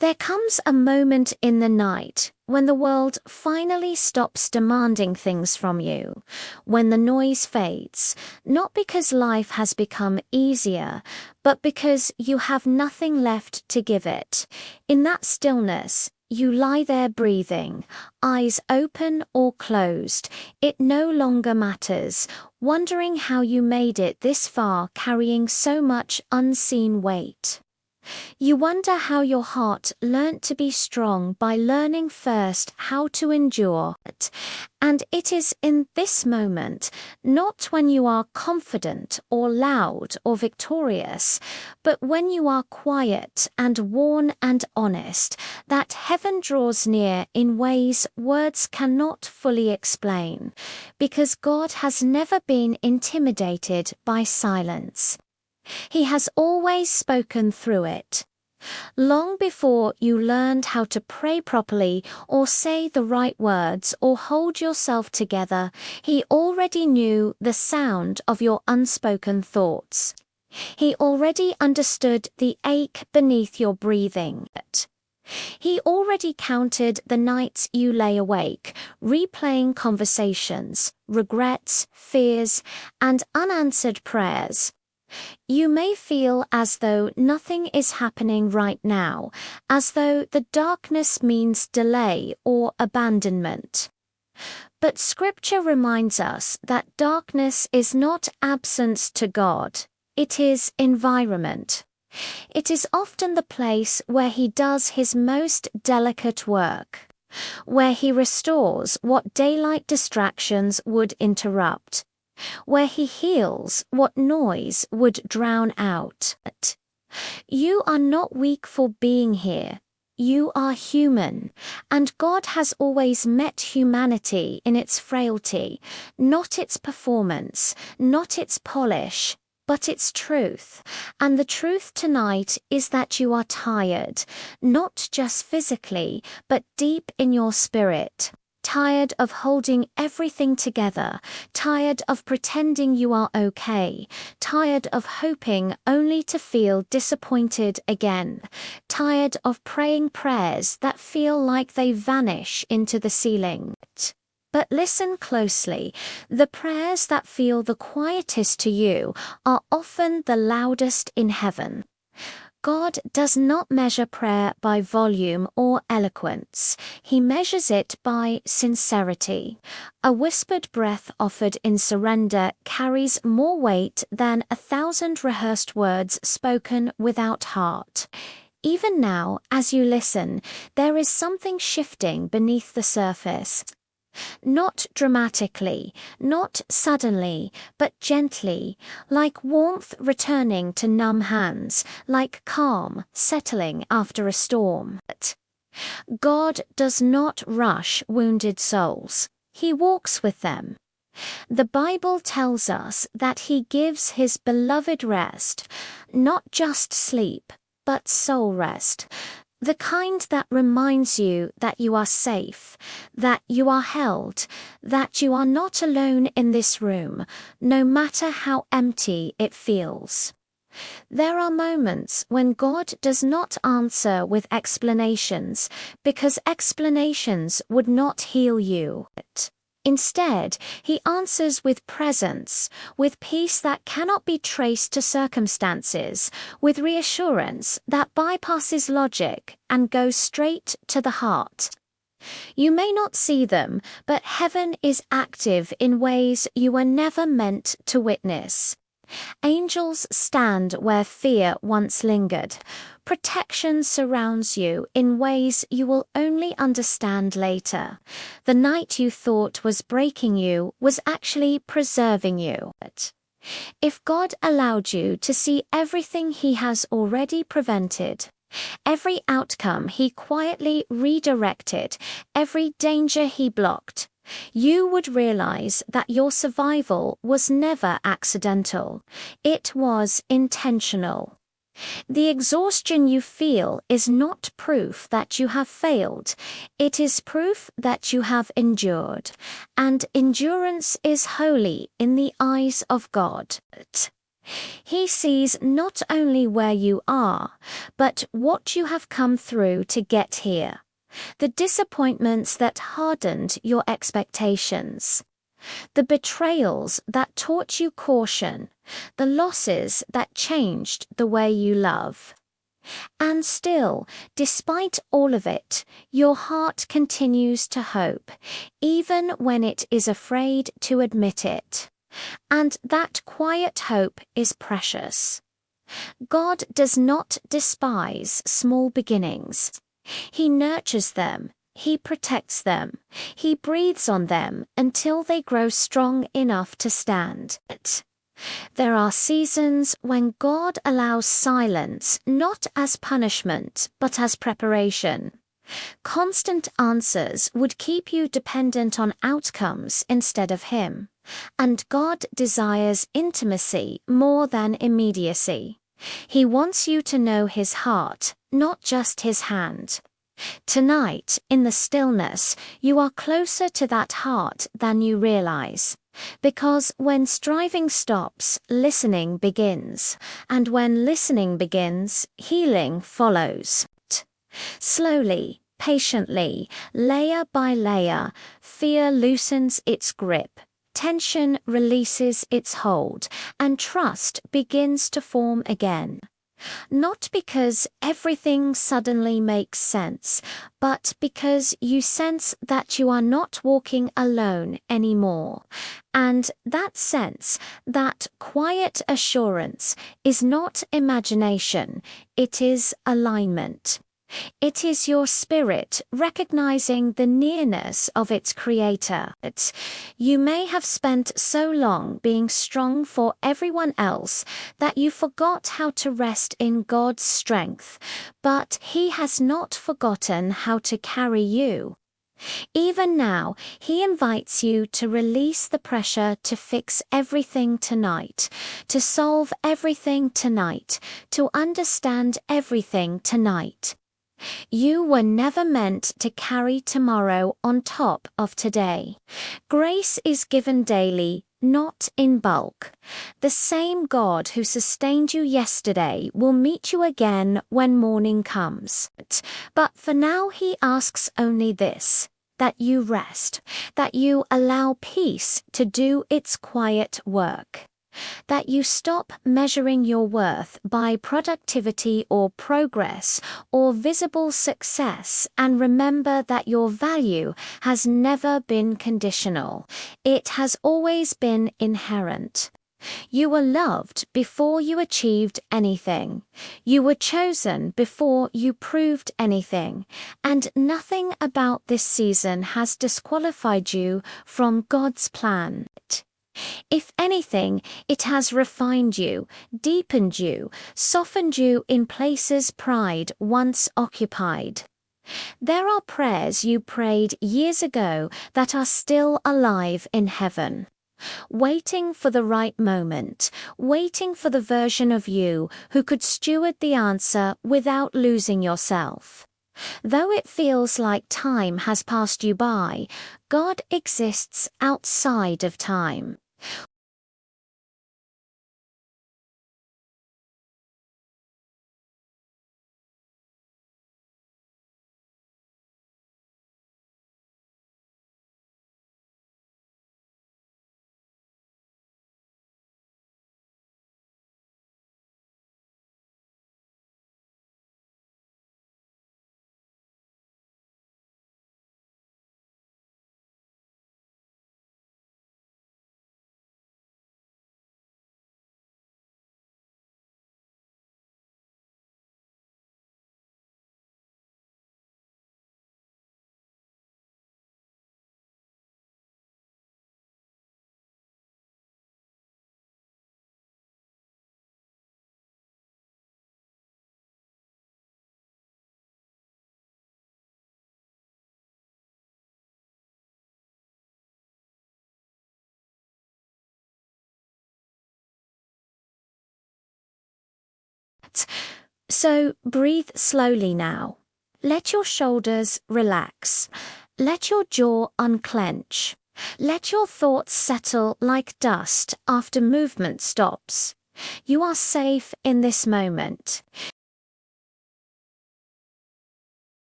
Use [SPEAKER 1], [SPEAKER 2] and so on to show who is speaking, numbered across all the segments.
[SPEAKER 1] There comes a moment in the night when the world finally stops demanding things from you, when the noise fades, not because life has become easier, but because you have nothing left to give it. In that stillness, you lie there breathing, eyes open or closed. It no longer matters, wondering how you made it this far carrying so much unseen weight. You wonder how your heart learnt to be strong by learning first how to endure. And it is in this moment, not when you are confident or loud or victorious, but when you are quiet and worn and honest, that heaven draws near in ways words cannot fully explain, because God has never been intimidated by silence. He has always spoken through it. Long before you learned how to pray properly or say the right words or hold yourself together, He already knew the sound of your unspoken thoughts. He already understood the ache beneath your breathing. He already counted the nights you lay awake, replaying conversations, regrets, fears, and unanswered prayers. You may feel as though nothing is happening right now, as though the darkness means delay or abandonment. But Scripture reminds us that darkness is not absence to God, it is environment. It is often the place where He does His most delicate work, where He restores what daylight distractions would interrupt, where He heals what noise would drown out. You are not weak for being here. You are human, and God has always met humanity in its frailty, not its performance, not its polish, but its truth. And the truth tonight is that you are tired, not just physically, but deep in your spirit. Tired of holding everything together, tired of pretending you are okay, tired of hoping only to feel disappointed again, tired of praying prayers that feel like they vanish into the ceiling. But listen closely. The prayers that feel the quietest to you are often the loudest in heaven. God does not measure prayer by volume or eloquence. He measures it by sincerity. A whispered breath offered in surrender carries more weight than 1,000 rehearsed words spoken without heart. Even now, as you listen, there is something shifting beneath the surface. Not dramatically, not suddenly, but gently, like warmth returning to numb hands, like calm settling after a storm. God does not rush wounded souls. He walks with them. The Bible tells us that He gives His beloved rest, not just sleep, but soul rest. The kind that reminds you that you are safe, that you are held, that you are not alone in this room, no matter how empty it feels. There are moments when God does not answer with explanations, because explanations would not heal you. Instead, He answers with presence, with peace that cannot be traced to circumstances, with reassurance that bypasses logic and goes straight to the heart. You may not see them, but heaven is active in ways you were never meant to witness. Angels stand where fear once lingered. Protection surrounds you in ways you will only understand later. The night you thought was breaking you was actually preserving you. If God allowed you to see everything He has already prevented, every outcome He quietly redirected, every danger He blocked, you would realize that your survival was never accidental. It was intentional. The exhaustion you feel is not proof that you have failed. It is proof that you have endured. And endurance is holy in the eyes of God. He sees not only where you are, but what you have come through to get here. The disappointments that hardened your expectations. The betrayals that taught you caution. The losses that changed the way you love. And still, despite all of it, your heart continues to hope, even when it is afraid to admit it. And that quiet hope is precious. God does not despise small beginnings. He nurtures them, He protects them, He breathes on them until they grow strong enough to stand. There are seasons when God allows silence not as punishment but as preparation. Constant answers would keep you dependent on outcomes instead of Him, and God desires intimacy more than immediacy. He wants you to know His heart, not just His hand. Tonight, in the stillness, you are closer to that heart than you realize. Because when striving stops, listening begins. And when listening begins, healing follows. Slowly, patiently, layer by layer, fear loosens its grip. Tension releases its hold, and trust begins to form again. Not because everything suddenly makes sense, but because you sense that you are not walking alone anymore. And that sense, that quiet assurance, is not imagination, it is alignment. It is your spirit recognizing the nearness of its creator. You may have spent so long being strong for everyone else that you forgot how to rest in God's strength, but He has not forgotten how to carry you. Even now, He invites you to release the pressure to fix everything tonight, to solve everything tonight, to understand everything tonight. You were never meant to carry tomorrow on top of today. Grace is given daily, not in bulk. The same God who sustained you yesterday will meet you again when morning comes. But for now He asks only this, that you rest, that you allow peace to do its quiet work. That you stop measuring your worth by productivity or progress or visible success and remember that your value has never been conditional. It has always been inherent. You were loved before you achieved anything. You were chosen before you proved anything. And nothing about this season has disqualified you from God's plan. If anything, it has refined you, deepened you, softened you in places pride once occupied. There are prayers you prayed years ago that are still alive in heaven. Waiting for the right moment, waiting for the version of you who could steward the answer without losing yourself. Though it feels like time has passed you by, God exists outside of time. So breathe slowly now. Let your shoulders relax. Let your jaw unclench. Let your thoughts settle like dust after movement stops. You are safe in this moment.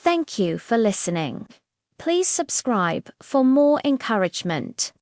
[SPEAKER 1] Thank you for listening. Please subscribe for more encouragement.